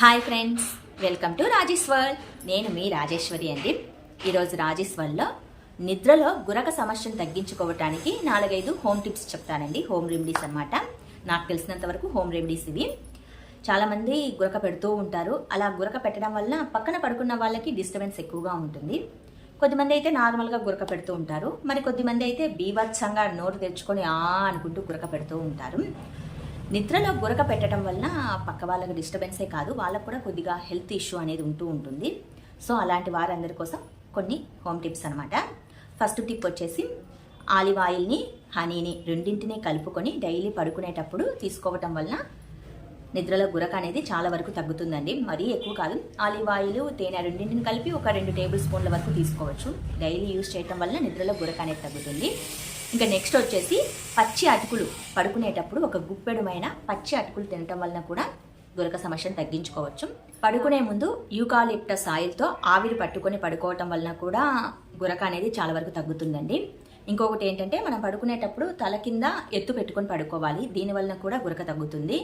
Hi friends, welcome to Rajesh world. నేను మీ రాజేశ్వరి అండి. ఈరోజు రాజేష్ వరల్డ్లో నిద్రలో గురక సమస్యను తగ్గించుకోవటానికి 4-5 హోమ్ టిప్స్ చెప్తానండి. హోమ్ రెమెడీస్ అన్నమాట. నాకు తెలిసినంత వరకు హోమ్ రెమెడీస్ ఇవి. చాలామంది గురక పెడుతూ ఉంటారు. అలా గురక పెట్టడం వల్ల పక్కన పడుకున్న వాళ్ళకి డిస్టర్బెన్స్ ఎక్కువగా ఉంటుంది. కొద్దిమంది అయితే నార్మల్గా గురక పెడుతూ ఉంటారు. మరి కొద్దిమంది అయితే బీభత్సంగా నోరు తెరుచుకొని అనుకుంటూ గురక పెడుతూ ఉంటారు. నిద్రలో గురక పెట్టడం వల్ల పక్క వాళ్ళకి డిస్టర్బెన్సే కాదు, వాళ్ళకు కూడా కొద్దిగా హెల్త్ ఇష్యూ అనేది ఉంటుంది. సో అలాంటి వారందరి కోసం కొన్ని హోమ్ టిప్స్ అనమాట. ఫస్ట్ టిప్ వచ్చేసి ఆలివ్ ఆయిల్ని హనీని రెండింటినీ కలుపుకొని డైలీ పడుకునేటప్పుడు తీసుకోవటం వల్ల నిద్రలో గురక అనేది చాలా వరకు తగ్గుతుందండి. మరీ ఎక్కువ కాదు. ఆలివ్ ఆయిల్ తేనె రెండింటిని కలిపి ఒక 2 టేబుల్ స్పూన్ల వరకు తీసుకోవచ్చు. డైలీ యూజ్ చేయటం వల్ల నిద్రలో గురక అనేది తగ్గుతుంది. ఇంకా నెక్స్ట్ వచ్చేసి పచ్చి అటుకులు, పడుకునేటప్పుడు ఒక గుప్పెడుమైన పచ్చి అటుకులు తినటం వలన కూడా గురక సమస్యను తగ్గించుకోవచ్చు. పడుకునే ముందు యూకాలిప్టస్ ఆయిల్తో ఆవిరి పట్టుకొని పడుకోవటం వలన కూడా గురక అనేది చాలా వరకు తగ్గుతుందండి. ఇంకొకటి ఏంటంటే మనం పడుకునేటప్పుడు తల కింద ఎత్తు పెట్టుకొని పడుకోవాలి. దీనివలన కూడా గురక తగ్గుతుంది.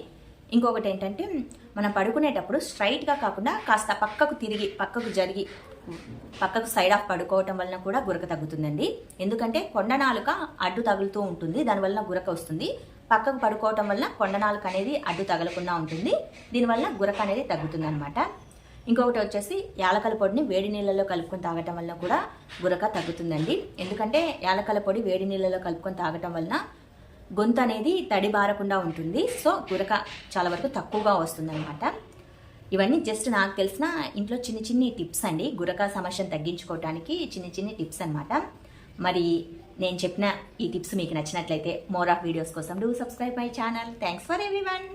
ఇంకొకటి ఏంటంటే మనం పడుకునేటప్పుడు స్ట్రైట్గా కాకుండా కాస్త పక్కకు తిరిగి పక్కకు సైడ్ ఆఫ్ పడుకోవటం వలన కూడా గురక తగ్గుతుందండి. ఎందుకంటే కొండనాలుక అడ్డు తగులుతూ ఉంటుంది, దానివల్ల గురక వస్తుంది. పక్కకు పడుకోవటం వల్ల కొండనాలుక అనేది అడ్డు తగలకుండా ఉంటుంది, దీనివల్ల గురక అనేది తగ్గుతుంది అనమాట. ఇంకొకటి వచ్చేసి యాలకల పొడిని వేడి నీళ్ళలో కలుపుకొని తాగటం వల్ల కూడా గురక తగ్గుతుందండి. ఎందుకంటే యాలకల పొడి వేడి నీళ్ళలో కలుపుకొని తాగటం వలన గొంతు అనేది తడి బారకుండా ఉంటుంది. సో గురక చాలా వరకు తక్కువగా వస్తుంది అనమాట. ఇవన్నీ జస్ట్ నాకు తెలిసిన ఇంట్లో చిన్ని టిప్స్ అండి. గురక సమస్యను తగ్గించుకోవడానికి చిన్ని టిప్స్ అనమాట. మరి నేను చెప్పిన ఈ టిప్స్ మీకు నచ్చినట్లయితే మోర్ ఆఫ్ వీడియోస్ కోసం do subscribe my channel. Thanks for everyone.